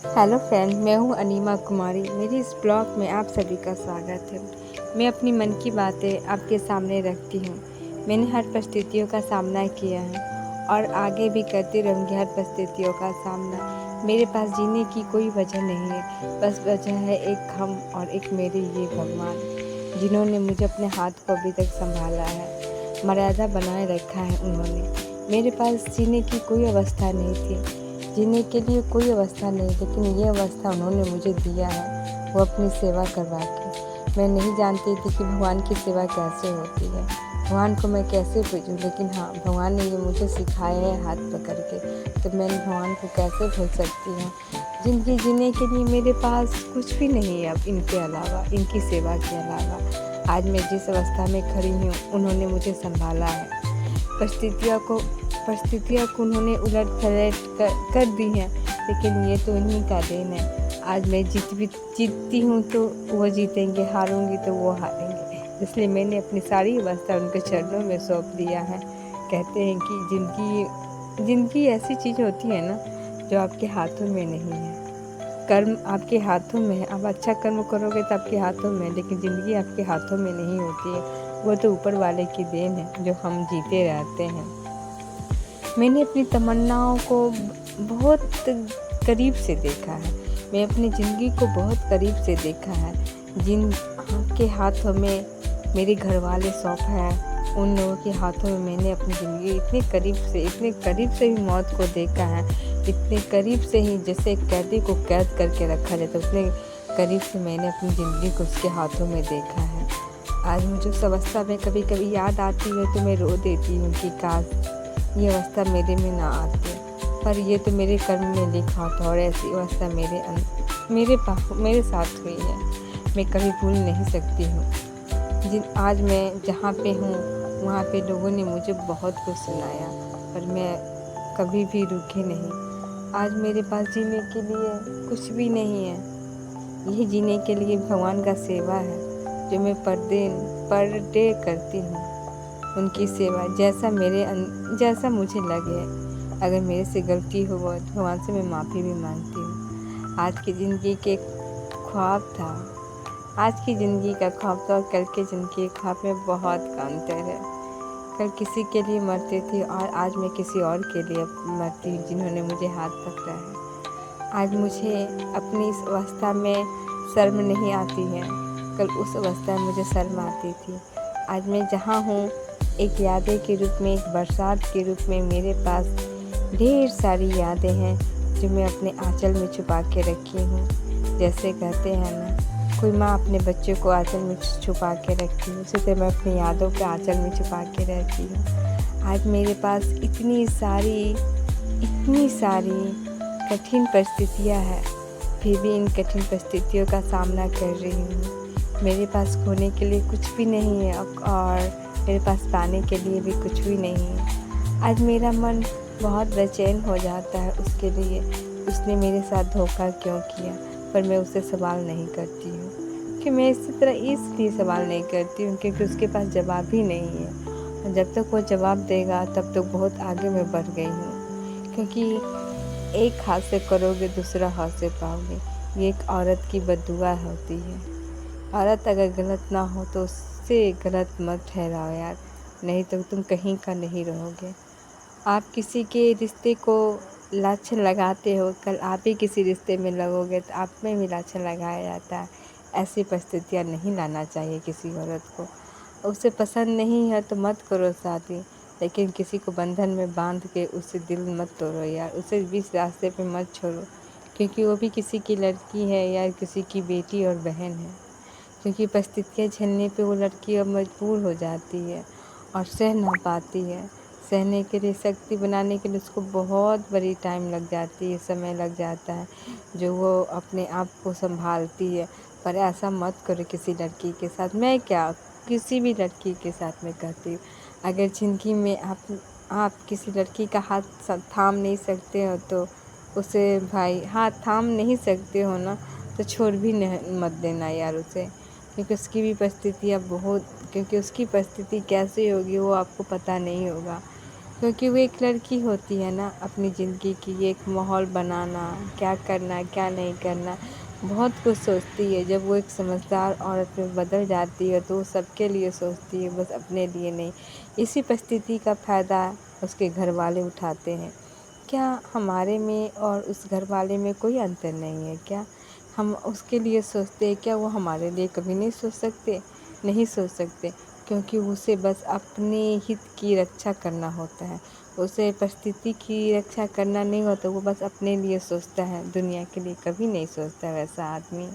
Hello friend, मैं हूँ enema कुमारी। मेरी इस ब्लॉग में आप सभी का स्वागत है। मैं अपनी मन की बातें आपके सामने रखती हूँ। मैंने हर परिस्थितियों का सामना किया है और आगे भी करती रहूँगी हर परिस्थितियों का सामना। मेरे पास जीने की कोई वजह नहीं है, बस वजह है एक हम और एक मेरे ये भगवान, जिन्होंने मुझे अपने हाथ को अभी तक संभाला है, मर्यादा बनाए रखा है उन्होंने। मेरे पास जीने की कोई अवस्था नहीं थी, जीने के लिए कोई अवस्था नहीं, लेकिन ये अवस्था उन्होंने मुझे दिया है, वो अपनी सेवा करवा के। मैं नहीं जानती थी कि भगवान की सेवा कैसे होती है, भगवान को मैं कैसे पूजूं, लेकिन हाँ, भगवान ने ये मुझे सिखाया है हाथ पकड़ के, तो मैं भगवान को कैसे भूल सकती हूँ। ज़िंदगी जीने के लिए मेरे पास कुछ भी नहीं है अब इनके अलावा, इनकी सेवा के अलावा। आज मैं जिस अवस्था में खड़ी हूँ, उन्होंने मुझे संभाला है। परिस्थितियों को उन्होंने उलट पलट कर दी हैं, लेकिन ये तो इन्हीं का देन है। आज मैं जीतती हूँ तो वो जीतेंगे, हारूंगी तो वो हारेंगे। इसलिए मैंने अपनी सारी अवस्था उनके चरणों में सौंप दिया है। कहते हैं कि ज़िंदगी ऐसी चीज़ होती है ना, जो आपके हाथों में नहीं है। कर्म आपके हाथों में है, आप अच्छा कर्म करोगे तो आपके हाथों में, लेकिन ज़िंदगी आपके हाथों में नहीं होती है। वो तो ऊपर वाले की देन है, जो हम जीते रहते हैं। मैंने अपनी तमन्नाओं को बहुत करीब से देखा है। मैं अपनी ज़िंदगी को बहुत करीब से देखा है। जिन के हाथों में मेरे घर वाले सौंप हैं, उन लोगों के हाथों में मैंने अपनी ज़िंदगी इतने करीब से भी मौत को देखा है। इतने करीब से ही, जैसे एक कैदी को कैद करके रखा जाए, तो उतने करीब से मैंने अपनी ज़िंदगी को उसके हाथों में देखा है। आज मुझे उस अवस्था में कभी कभी याद आती है तो मैं रो देती हूँ कि काश ये अवस्था मेरे में ना आती, पर ये तो मेरे कर्म में लिखा था और ऐसी अवस्था मेरे साथ हुई है। मैं कभी भूल नहीं सकती हूँ। आज मैं जहाँ पे हूँ, वहाँ पे लोगों ने मुझे बहुत कुछ सुनाया, पर मैं कभी भी रुकी नहीं। आज मेरे पास जीने के लिए कुछ भी नहीं है। यही जीने के लिए भगवान का सेवा है, जो मैं पर डे करती हूँ। उनकी सेवा जैसा मुझे लगे। अगर मेरे से गलती हो तो भगवान से मैं माफ़ी भी मांगती हूँ। आज की ज़िंदगी के ख्वाब था आज की ज़िंदगी का ख्वाब था और कल की ज़िंदगी के ख्वाब में बहुत का अंतर है। कल किसी के लिए मरती थी और आज मैं किसी और के लिए मरती हूँ, जिन्होंने मुझे हाथ पकड़ा है। आज मुझे अपनी इस अवस्था में शर्म नहीं आती है, कल उस अवस्था में मुझे शर्म आती थी। आज मैं जहाँ हूँ, एक यादें के रूप में, एक बरसात के रूप में मेरे पास ढेर सारी यादें हैं, जो मैं अपने आंचल में छुपा के रखी हूँ। जैसे कहते हैं ना, कोई माँ अपने बच्चे को आंचल में छुपा के रखती है, उसी तरह मैं अपनी यादों के आंचल में छुपा के रहती हूँ। आज मेरे पास इतनी सारी कठिन परिस्थितियाँ हैं, फिर भी इन कठिन परिस्थितियों का सामना कर रही हूँ। मेरे पास खोने के लिए कुछ भी नहीं है और मेरे पास पाने के लिए भी कुछ भी नहीं है। आज मेरा मन बहुत बेचैन हो जाता है उसके लिए, उसने मेरे साथ धोखा क्यों किया, पर मैं उससे सवाल नहीं करती हूँ। कि मैं इसलिए सवाल नहीं करती हूँ क्योंकि उसके पास जवाब ही नहीं है, और जब तक वो जवाब देगा तब तक बहुत आगे मैं बढ़ गई हूँ। क्योंकि एक हाथ से करोगे, दूसरा हाथ से पाओगे, ये एक औरत की बद्दुआ होती है। औरत अगर गलत ना हो तो उससे गलत मत ठहराओ यार, नहीं तो तुम कहीं का नहीं रहोगे। आप किसी के रिश्ते को लाछन लगाते हो, कल आप ही किसी रिश्ते में लगोगे तो आप में भी लाछन लगाया जाता है। ऐसी परिस्थितियाँ नहीं लाना चाहिए किसी औरत को। उसे पसंद नहीं है तो मत करो शादी, लेकिन किसी को बंधन में बांध के उससे दिल मत तोड़ो यार, उसे बीच रास्ते पे मत छोड़ो, क्योंकि वो भी किसी की लड़की है या किसी की बेटी और बहन है। क्योंकि परिस्थितियाँ झेलने पे वो लड़की अब मजबूर हो जाती है और सह ना पाती है। सहने के लिए, शक्ति बनाने के लिए उसको बहुत बड़ी टाइम लग जाती है, समय लग जाता है, जो वो अपने आप को संभालती है। पर ऐसा मत करो किसी लड़की के साथ। मैं क्या, किसी भी लड़की के साथ मैं कहती हूँ, अगर ज़िंदगी में आप किसी लड़की का हाथ थाम नहीं सकते हो तो उसे, भाई हाथ थाम नहीं सकते हो ना, तो छोड़ भी मत देना यार उसे। क्योंकि उसकी परिस्थिति कैसी होगी वो आपको पता नहीं होगा। क्योंकि वो एक लड़की होती है ना, अपनी ज़िंदगी की एक माहौल बनाना, क्या करना क्या नहीं करना, बहुत कुछ सोचती है। जब वो एक समझदार औरत में बदल जाती है तो वो सबके लिए सोचती है, बस अपने लिए नहीं। इसी परिस्थिति का फ़ायदा उसके घर वाले उठाते हैं। क्या हमारे में और उस घर वाले में कोई अंतर नहीं है क्या? हम उसके लिए सोचते हैं, क्या वो हमारे लिए कभी नहीं सोच सकते? नहीं सोच सकते, क्योंकि उसे बस अपने हित की रक्षा करना होता है। उसे परिस्थिति की रक्षा करना नहीं होता, वो बस अपने लिए सोचता है, दुनिया के लिए कभी नहीं सोचता वैसा आदमी।